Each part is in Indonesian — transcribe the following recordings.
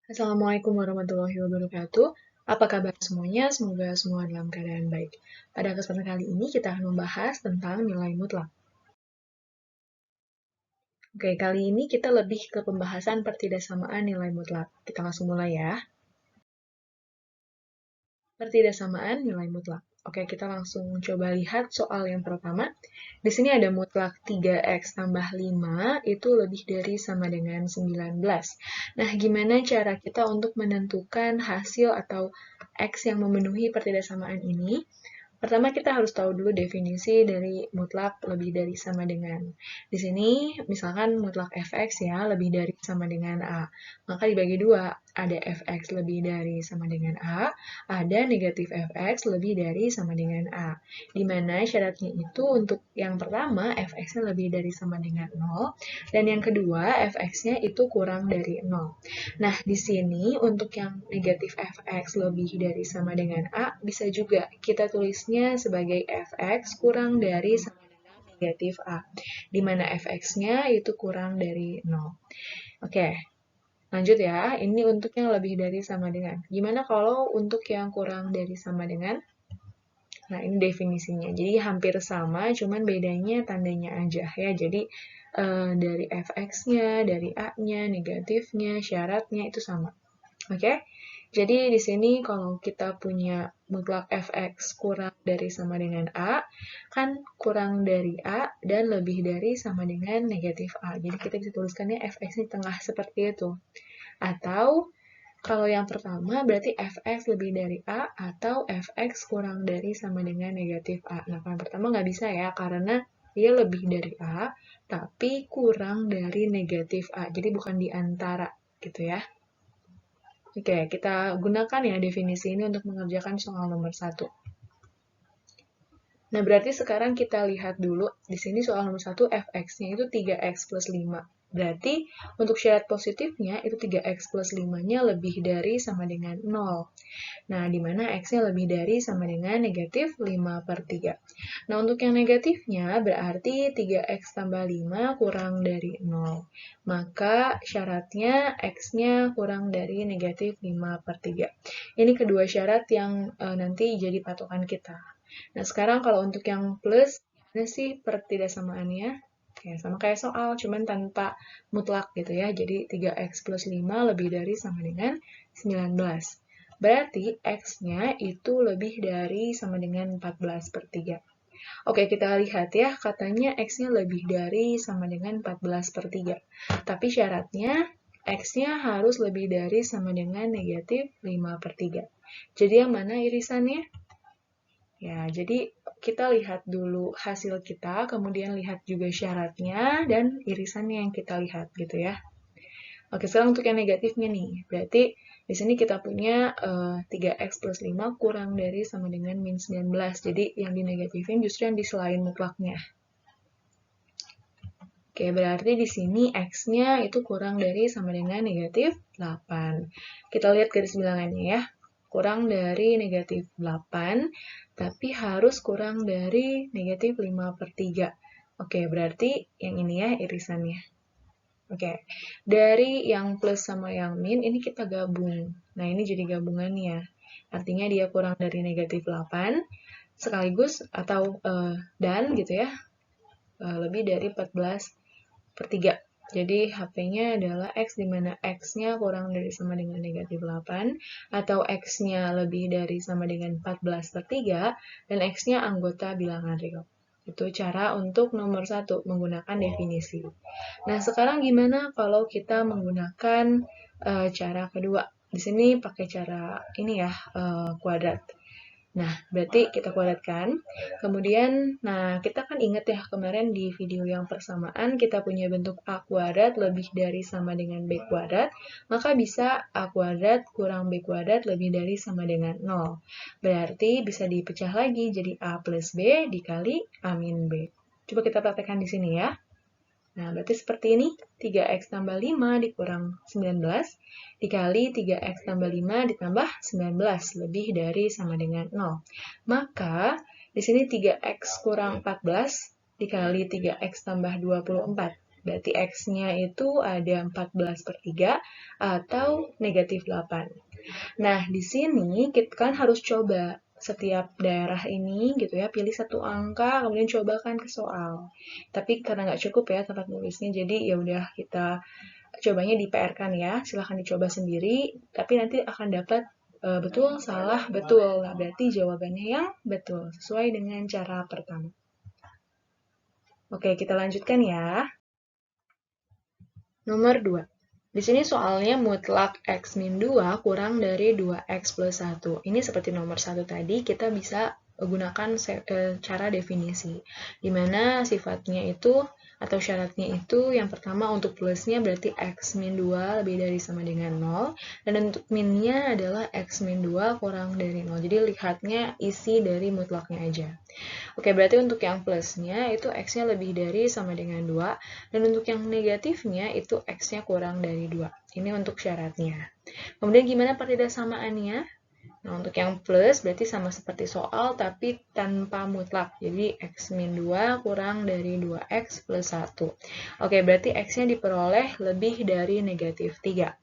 Assalamualaikum warahmatullahi wabarakatuh. Apa kabar semuanya? Semoga semua dalam keadaan baik. Pada kesempatan kali ini kita akan membahas tentang nilai mutlak. Oke, kali ini kita lebih ke pembahasan pertidaksamaan nilai mutlak. Kita langsung mulai ya. Pertidaksamaan nilai mutlak. Oke, kita langsung coba lihat soal yang pertama. Di sini ada mutlak 3x tambah 5 itu lebih dari sama dengan 19. Nah, gimana cara kita untuk menentukan hasil atau x yang memenuhi pertidaksamaan ini? Pertama, kita harus tahu dulu definisi dari mutlak lebih dari sama dengan. Di sini, misalkan mutlak fx ya, lebih dari sama dengan A. Maka dibagi dua, ada fx lebih dari sama dengan A, ada negatif fx lebih dari sama dengan A. Di mana syaratnya itu untuk yang pertama, fx-nya lebih dari sama dengan 0, dan yang kedua, fx-nya itu kurang dari 0. Nah, di sini untuk yang negatif fx lebih dari sama dengan A, bisa juga kita tulisnya sebagai fx kurang dari sama dengan negatif A, di mana fx-nya itu kurang dari 0. Oke, lanjut ya. Ini untuk yang lebih dari sama dengan. Gimana kalau untuk yang kurang dari sama dengan? Nah, ini definisinya. Jadi hampir sama, cuman bedanya tandanya aja ya. Jadi dari fx-nya, dari a-nya, negatifnya, syaratnya itu sama. Oke? Jadi di sini kalau kita punya mutlak fx kurang dari sama dengan a, kan kurang dari a dan lebih dari sama dengan negatif a. Jadi kita bisa tuliskannya fx di tengah seperti itu. Atau kalau yang pertama berarti fx lebih dari A atau fx kurang dari sama dengan negatif A. Nah, kalau yang pertama nggak bisa ya, karena dia lebih dari A, tapi kurang dari negatif A. Jadi bukan di antara, gitu ya. Oke, kita gunakan ya definisi ini untuk mengerjakan soal nomor 1. Nah, berarti sekarang kita lihat dulu, di sini soal nomor 1, fx-nya itu 3x plus 5. Berarti untuk syarat positifnya itu 3x plus 5-nya lebih dari sama dengan 0. Nah, di mana x-nya lebih dari sama dengan negatif 5 per 3. Nah, untuk yang negatifnya berarti 3x tambah 5 kurang dari 0. Maka syaratnya x-nya kurang dari negatif 5 per 3. Ini kedua syarat yang nanti jadi patokan kita. Nah, sekarang kalau untuk yang plus, gimana sih pertidaksamaannya? Ya, sama kayak soal, cuman tanpa mutlak gitu ya. Jadi 3x plus 5 lebih dari sama dengan 19. Berarti x-nya itu lebih dari sama dengan 14 per 3. Oke, kita lihat ya, katanya x-nya lebih dari sama dengan 14 per 3. Tapi syaratnya x-nya harus lebih dari sama dengan negatif 5 per 3. Jadi yang mana irisannya? Ya, jadi kita lihat dulu hasil kita, kemudian lihat juga syaratnya, dan irisannya yang kita lihat gitu ya. Oke, sekarang untuk yang negatifnya nih. Berarti di sini kita punya 3x plus 5 kurang dari sama dengan min 19. Jadi yang dinegatifin justru yang di selain mutlaknya. Oke, berarti di sini x-nya itu kurang dari sama dengan negatif 8. Kita lihat garis bilangannya ya. Kurang dari negatif 8, tapi harus kurang dari negatif 5 per 3. Oke, berarti yang ini ya irisannya. Oke, dari yang plus sama yang min, ini kita gabung. Nah, ini jadi gabungannya. Artinya dia kurang dari negatif 8, sekaligus atau dan gitu ya, lebih dari 14 per 3. Jadi HP-nya adalah X, di mana X-nya kurang dari sama dengan negatif 8, atau X-nya lebih dari sama dengan 14 per 3, dan X-nya anggota bilangan real. Itu cara untuk nomor 1, menggunakan definisi. Nah, sekarang gimana kalau kita menggunakan cara kedua? Di sini pakai cara ini ya, kuadrat. Nah, berarti kita kuadratkan. Kemudian, nah kita kan ingat ya kemarin di video yang persamaan kita punya bentuk A kuadrat lebih dari sama dengan B kuadrat, maka bisa A kuadrat kurang B kuadrat lebih dari sama dengan 0. Berarti bisa dipecah lagi jadi A plus B dikali A min B. Coba kita praktekkan di sini ya. Nah, berarti seperti ini, 3x tambah 5 dikurang 19, dikali 3x tambah 5 ditambah 19, lebih dari sama dengan 0. Maka, di sini 3x kurang 14, dikali 3x tambah 24. Berarti X-nya itu ada 14/3 atau negatif 8. Nah, di sini kita kan harus coba setiap daerah ini gitu ya, pilih satu angka, kemudian cobakan ke soal. Tapi karena nggak cukup ya tempat nulisnya, jadi ya udah kita cobanya di PR kan ya, silahkan dicoba sendiri, tapi nanti akan dapat betul, salah, betul. Nah, berarti jawabannya yang betul, sesuai dengan cara pertama. Oke, kita lanjutkan ya. Nomor 2. Di sini soalnya mutlak X min 2 kurang dari 2X plus 1. Ini seperti nomor 1 tadi, kita bisa gunakan cara definisi. Di mana sifatnya itu, atau syaratnya itu, yang pertama untuk plusnya berarti X min 2 lebih dari sama dengan 0. Dan untuk minnya adalah X min 2 kurang dari 0. Jadi lihatnya isi dari mutlaknya aja. Oke, berarti untuk yang plusnya itu X-nya lebih dari sama dengan 2, dan untuk yang negatifnya itu X-nya kurang dari 2. Ini untuk syaratnya. Kemudian gimana pertidakssamaannya? Nah, untuk yang plus berarti sama seperti soal, tapi tanpa mutlak. Jadi X min 2 kurang dari 2X plus 1. Oke, berarti X-nya diperoleh lebih dari negatif 3.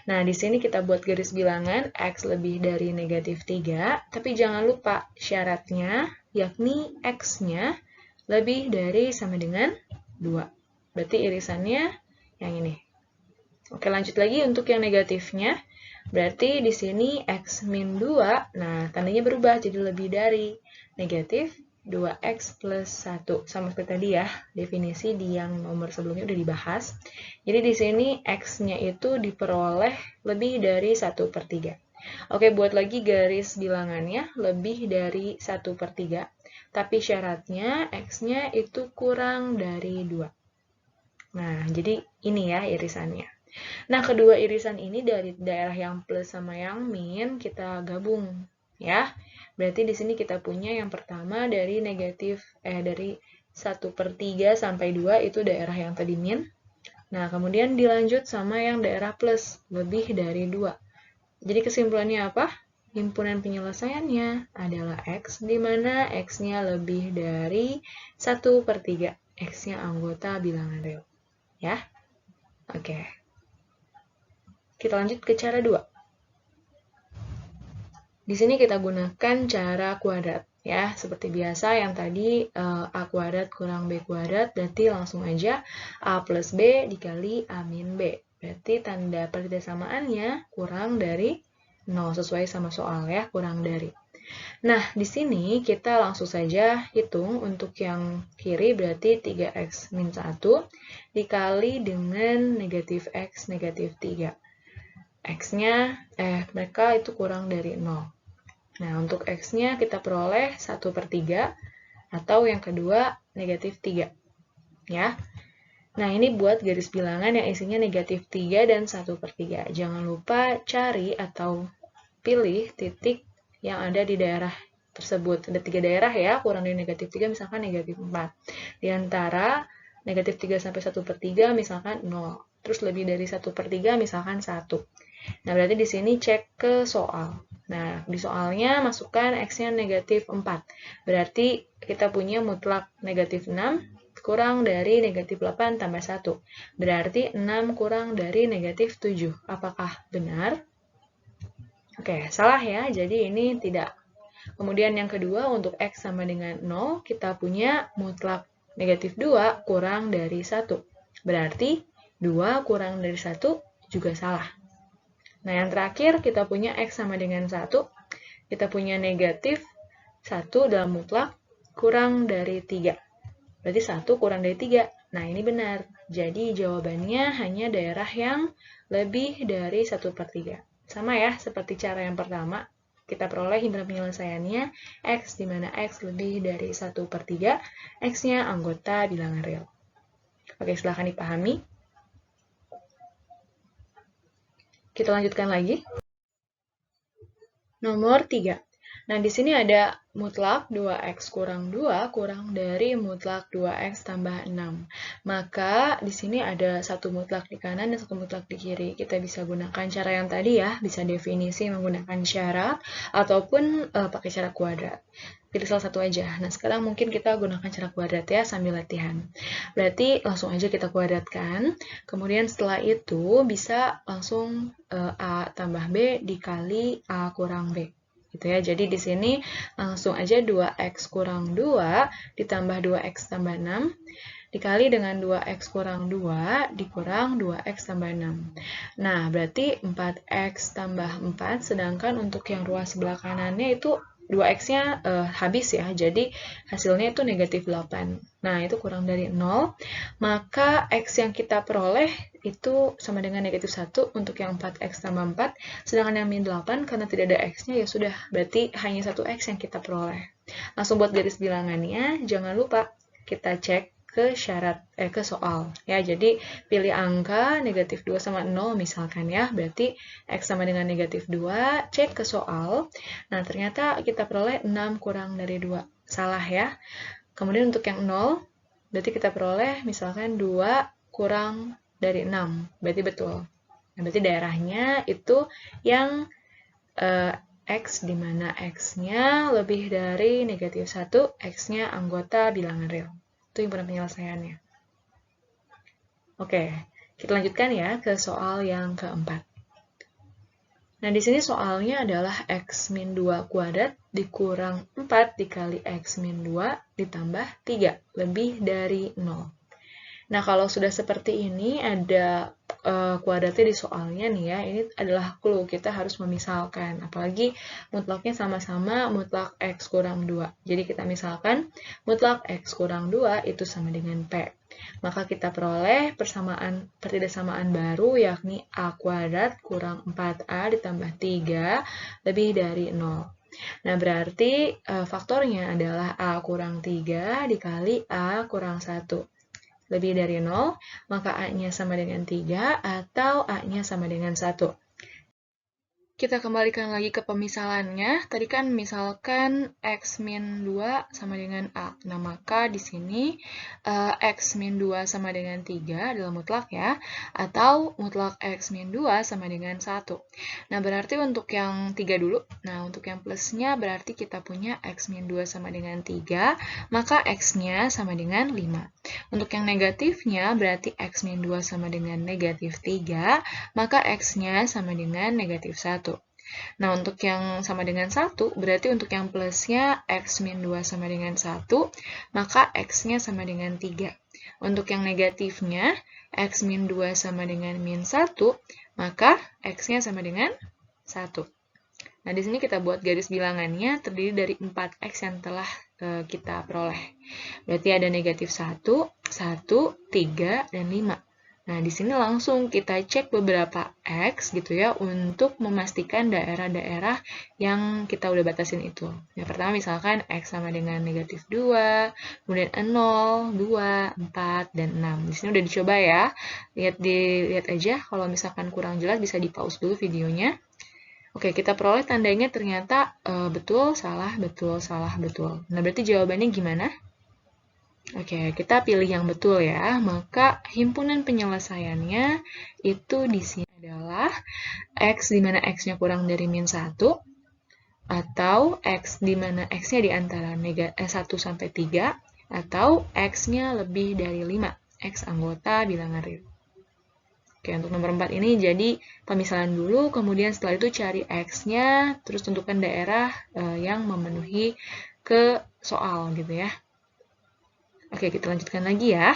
Nah, di sini kita buat garis bilangan X lebih dari negatif 3, tapi jangan lupa syaratnya, yakni X-nya lebih dari sama dengan 2. Berarti irisannya yang ini. Oke, lanjut lagi untuk yang negatifnya. Berarti di sini X min 2, nah tandanya berubah jadi lebih dari negatif 2X plus 1. Sama seperti tadi ya, definisi di yang nomor sebelumnya udah dibahas. Jadi di sini X-nya itu diperoleh lebih dari 1/3. Oke, buat lagi garis bilangannya lebih dari 1/3. Tapi syaratnya X-nya itu kurang dari 2. Nah, jadi ini ya irisannya. Nah, kedua irisan ini dari daerah yang plus sama yang min kita gabung ya. Berarti di sini kita punya yang pertama dari dari 1/3 sampai 2 itu daerah yang tadi min. Nah, kemudian dilanjut sama yang daerah plus, lebih dari 2. Jadi kesimpulannya apa? Himpunan penyelesaiannya adalah X, di mana X-nya lebih dari 1/3. X-nya anggota bilangan real. Ya? Oke. Kita lanjut ke cara 2. Di sini kita gunakan cara kuadrat ya, seperti biasa yang tadi A kuadrat kurang B kuadrat, berarti langsung aja A plus B dikali A min B. Berarti tanda pertidakssamaannya kurang dari 0, sesuai sama soal ya, kurang dari. Nah, di sini kita langsung saja hitung untuk yang kiri berarti 3X min 1 dikali dengan negatif X negatif 3. X-nya, mereka itu kurang dari 0. Nah, untuk X-nya kita peroleh 1/3, atau yang kedua, negatif 3. Ya. Nah, ini buat garis bilangan yang isinya negatif 3 dan 1/3. Jangan lupa cari atau pilih titik yang ada di daerah tersebut. Ada 3 daerah ya, kurang dari negatif 3, misalkan negatif 4. Di antara negatif 3 sampai 1/3, misalkan 0. Terus lebih dari 1/3, misalkan 1. Nah, berarti di sini cek ke soal. Nah, di soalnya masukkan X-nya negatif 4. Berarti kita punya mutlak negatif 6 kurang dari negatif 8 tambah 1. Berarti 6 kurang dari negatif 7. Apakah benar? Oke, salah ya. Jadi ini tidak. Kemudian yang kedua, untuk X sama dengan 0, kita punya mutlak negatif 2 kurang dari 1. Berarti 2 kurang dari 1 juga salah. Nah, yang terakhir kita punya X sama dengan 1. Kita punya negatif 1 dalam mutlak kurang dari 3. Berarti 1 kurang dari 3. Nah, ini benar. Jadi jawabannya hanya daerah yang lebih dari 1/3. Sama ya, seperti cara yang pertama. Kita peroleh himpunan penyelesaiannya X, di mana X lebih dari 1/3. X-nya anggota bilangan real. Oke, silahkan dipahami. Kita lanjutkan lagi. Nomor 3. Nah, di sini ada mutlak 2X kurang 2 kurang dari mutlak 2X tambah 6. Maka di sini ada satu mutlak di kanan dan satu mutlak di kiri. Kita bisa gunakan cara yang tadi ya, bisa definisi menggunakan syarat ataupun pakai cara kuadrat. jadi salah satu aja. Nah, sekarang mungkin kita gunakan cara kuadrat ya, sambil latihan. Berarti langsung aja kita kuadratkan. Kemudian setelah itu bisa langsung A tambah B dikali A kurang B. Gitu ya. Jadi di sini langsung aja 2x kurang 2 ditambah 2x tambah 6 dikali dengan 2x kurang 2 dikurang 2x tambah 6. Nah, berarti 4x tambah 4, sedangkan untuk yang ruang sebelah kanannya itu 2x-nya habis ya, jadi hasilnya itu negatif 8. Nah, itu kurang dari 0, maka x yang kita peroleh itu sama dengan negatif 1 untuk yang 4x tambah 4, sedangkan yang min 8 karena tidak ada x-nya ya sudah, berarti hanya 1x yang kita peroleh. Langsung buat garis bilangannya, jangan lupa kita cek ke syarat ke soal ya. Jadi pilih angka negatif 2 sama 0 misalkan ya, berarti x sama dengan negatif 2, cek ke soal. Nah, ternyata kita peroleh 6 kurang dari 2. Salah ya. Kemudian untuk yang 0, berarti kita peroleh misalkan 2 kurang dari 6. Berarti betul. Nah, berarti daerahnya itu yang x, di mana x-nya lebih dari negatif 1, x-nya anggota bilangan real. Itu himpunan penyelesaiannya. Oke, kita lanjutkan ya ke soal yang keempat. Nah, di sini soalnya adalah x min 2 kuadrat dikurang 4 dikali x min 2 ditambah 3, lebih dari 0. Nah, kalau sudah seperti ini, ada kuadratnya di soalnya nih ya, ini adalah clue, kita harus memisalkan. Apalagi mutlaknya sama-sama mutlak x kurang 2. Jadi kita misalkan mutlak x kurang 2 itu sama dengan P. Maka kita peroleh pertidaksamaan baru, yakni a kuadrat kurang 4a ditambah 3 lebih dari 0. Nah, berarti faktornya adalah a kurang 3 dikali a kurang 1. Lebih dari 0, maka A-nya sama dengan 3 atau A-nya sama dengan 1. Kita kembalikan lagi ke pemisalannya. Tadi kan misalkan x min 2 sama dengan A. Nah, maka di sini x min 2 sama dengan 3 adalah mutlak ya. Atau mutlak x min 2 sama dengan 1. Nah, berarti untuk yang 3 dulu. Nah, untuk yang plusnya berarti kita punya x min 2 sama dengan 3, maka x-nya sama dengan 5. Untuk yang negatifnya berarti x min 2 sama dengan negatif 3, maka x-nya sama dengan negatif 1. Nah, untuk yang sama dengan 1, berarti untuk yang plusnya x min 2 sama dengan 1, maka x-nya sama dengan 3. Untuk yang negatifnya, x min 2 sama dengan min 1, maka x-nya sama dengan 1. Nah, di sini kita buat garis bilangannya terdiri dari 4x yang telah kita peroleh. Berarti ada negatif 1, 1, 3, dan 5. Nah, di sini langsung kita cek beberapa x gitu ya untuk memastikan daerah-daerah yang kita udah batasin itu. Yang pertama misalkan x sama dengan negatif 2, kemudian 0, 2, 4, dan 6. Di sini udah dicoba ya. Dilihat aja, kalau misalkan kurang jelas bisa di-pause dulu videonya. Oke, kita peroleh tandanya ternyata betul, salah, betul, salah, betul. Nah, berarti jawabannya gimana? Oke, kita pilih yang betul ya. Maka himpunan penyelesaiannya itu di sini adalah x di mana x-nya kurang dari min 1, atau x di mana x-nya di antara 1 sampai 3, atau x-nya lebih dari 5, x anggota bilangan real. Oke, untuk nomor 4 ini jadi pemisalan dulu, kemudian setelah itu cari x-nya, terus tentukan daerah yang memenuhi ke soal gitu ya. Oke, kita lanjutkan lagi ya.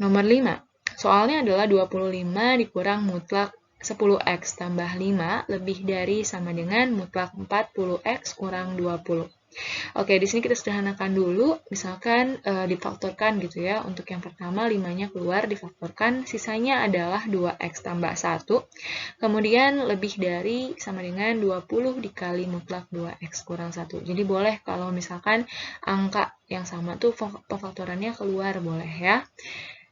Nomor 5. Soalnya adalah 25 dikurang mutlak 10x tambah 5 lebih dari sama dengan mutlak 40x kurang 20. Oke, di sini kita sederhanakan dulu, misalkan difaktorkan gitu ya. Untuk yang pertama 5-nya keluar difaktorkan, sisanya adalah 2x tambah 1. Kemudian lebih dari sama dengan 20 dikali mutlak 2x kurang 1. Jadi boleh kalau misalkan angka yang sama tuh pemfaktorannya keluar, boleh ya.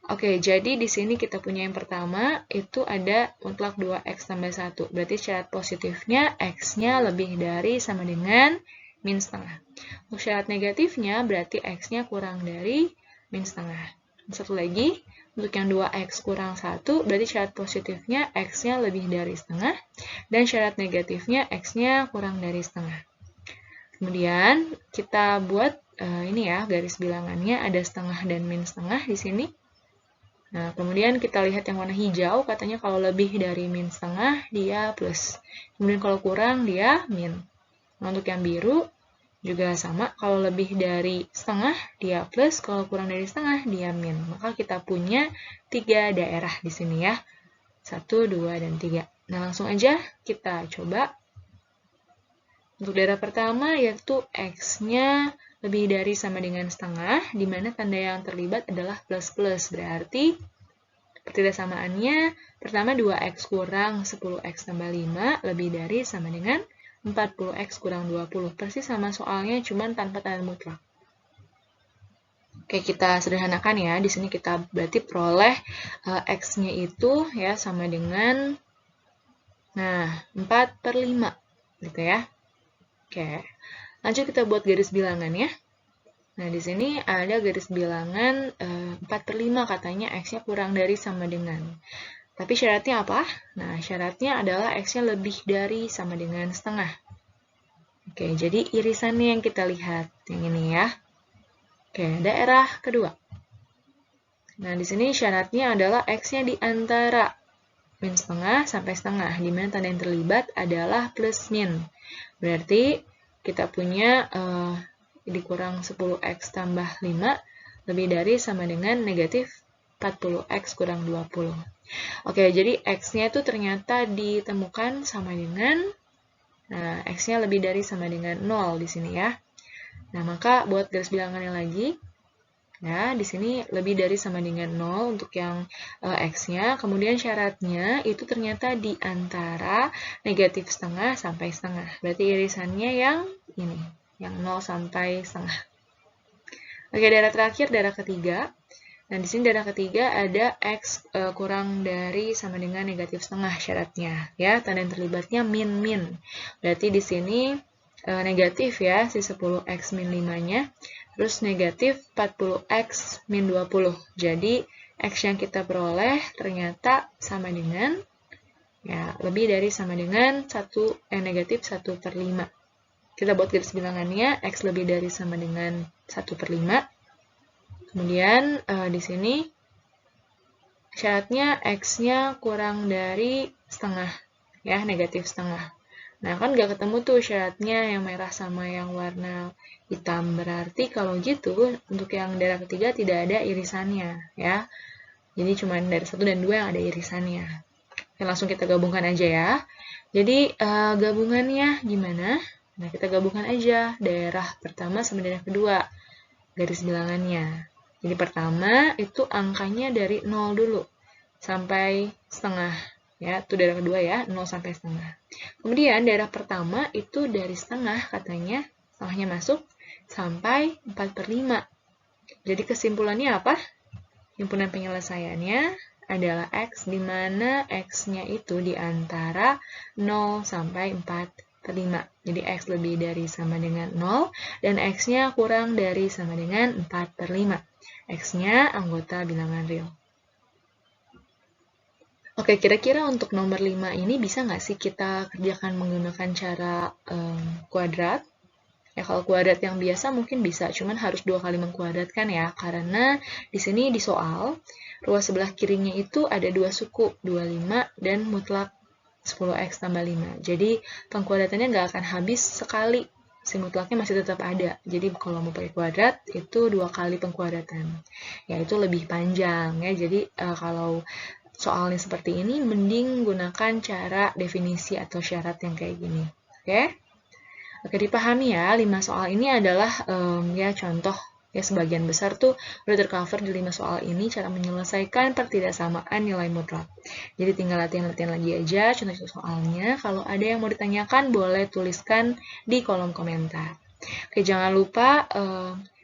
Oke, jadi di sini kita punya yang pertama, itu ada mutlak 2x tambah 1. Berarti syarat positifnya x-nya lebih dari sama dengan min setengah. Untuk syarat negatifnya berarti x-nya kurang dari min setengah. Satu lagi, untuk yang 2x kurang 1, berarti syarat positifnya x-nya lebih dari setengah, dan syarat negatifnya x-nya kurang dari setengah. Kemudian, kita buat ini ya, garis bilangannya ada setengah dan min setengah di sini. Nah, kemudian kita lihat yang warna hijau, katanya kalau lebih dari min setengah, dia plus. Kemudian kalau kurang, dia min. Nah, untuk yang biru, juga sama, kalau lebih dari setengah, dia plus, kalau kurang dari setengah, dia min. Maka kita punya 3 daerah di sini ya. 1, 2, dan 3. Nah, langsung aja kita coba. Untuk daerah pertama, yaitu X-nya lebih dari sama dengan setengah, di mana tanda yang terlibat adalah plus-plus. Berarti, pertidakssamaannya, pertama 2X kurang 10X tambah 5, lebih dari sama dengan 40x kurang 20. Persis sama soalnya, cuman tanpa tanda mutlak. Oke, kita sederhanakan ya. Di sini kita berarti peroleh x-nya itu ya sama dengan 4/5 gitu ya. Oke. Lanjut kita buat garis bilangan ya. Nah, di sini ada garis bilangan 4/5 katanya x-nya kurang dari sama dengan. Tapi syaratnya apa? Nah, syaratnya adalah x-nya lebih dari sama dengan setengah. Oke, jadi irisannya yang kita lihat. Yang ini ya. Oke, daerah kedua. Nah, di sini syaratnya adalah x-nya di antara min setengah sampai setengah, di mana tanda yang terlibat adalah plus min. Berarti kita punya dikurang 10x tambah 5, lebih dari sama dengan negatif 40x kurang 20. Oke, jadi x-nya itu ternyata ditemukan sama dengan, nah, x-nya lebih dari sama dengan 0 di sini ya. Nah, maka buat garis bilangannya lagi, ya, di sini lebih dari sama dengan 0 untuk yang x-nya. Kemudian syaratnya itu ternyata di antara negatif setengah sampai setengah. Berarti irisannya yang ini, yang 0 sampai setengah. Oke, daerah terakhir, daerah ketiga. Nah, di sini daerah ketiga ada x kurang dari sama dengan negatif setengah syaratnya. Ya, tanda yang terlibatnya min-min. Berarti di sini negatif ya, si 10x min 5-nya. Terus negatif 40x min 20. Jadi, x yang kita peroleh ternyata sama dengan, ya, lebih dari sama dengan negatif 1/5. Kita buat garis bilangannya, x lebih dari sama dengan 1/5. Kemudian di sini syaratnya x-nya kurang dari setengah, ya, negatif setengah. Nah, kan nggak ketemu tuh syaratnya yang merah sama yang warna hitam. Berarti kalau gitu, untuk yang daerah ketiga tidak ada irisannya, ya. Jadi cuma daerah 1 dan 2 yang ada irisannya. Oke, langsung kita gabungkan aja ya. Jadi gabungannya gimana? Nah, kita gabungkan aja daerah pertama sama daerah kedua, garis bilangannya. Jadi pertama itu angkanya dari 0 dulu sampai setengah. Ya, itu daerah kedua ya, 0 sampai setengah. Kemudian daerah pertama itu dari setengah katanya, setengahnya masuk, sampai 4/5. Jadi kesimpulannya apa? Himpunan penyelesaiannya adalah x, di mana x-nya itu di antara 0 sampai 4/5. Jadi x lebih dari sama dengan 0, dan x-nya kurang dari sama dengan 4/5. X-nya anggota bilangan real. Oke, kira-kira untuk nomor 5 ini bisa nggak sih kita kerjakan menggunakan cara kuadrat? Ya, kalau kuadrat yang biasa mungkin bisa, cuman harus 2 kali mengkuadratkan ya, karena di sini di soal, ruas sebelah kirinya itu ada 2 suku, 25 dan mutlak 10x tambah 5. Jadi, pengkuadratannya nggak akan habis sekali. Si mutlaknya masih tetap ada. Jadi kalau mau pakai kuadrat itu 2 kali pengkuadratan. Ya, itu lebih panjang ya. Jadi kalau soalnya seperti ini mending gunakan cara definisi atau syarat yang kayak gini. Oke? Oke, dipahami ya. 5 soal ini adalah ya contoh ya, sebagian besar tuh udah tercover di 5 soal ini cara menyelesaikan pertidaksamaan nilai mutlak. Jadi tinggal latihan-latihan lagi aja contoh soalnya. Kalau ada yang mau ditanyakan boleh tuliskan di kolom komentar. Oke, jangan lupa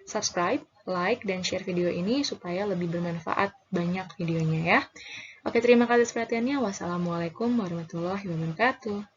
subscribe, like, dan share video ini supaya lebih bermanfaat banyak videonya ya. Oke, terima kasih atas perhatiannya. Wassalamualaikum warahmatullahi wabarakatuh.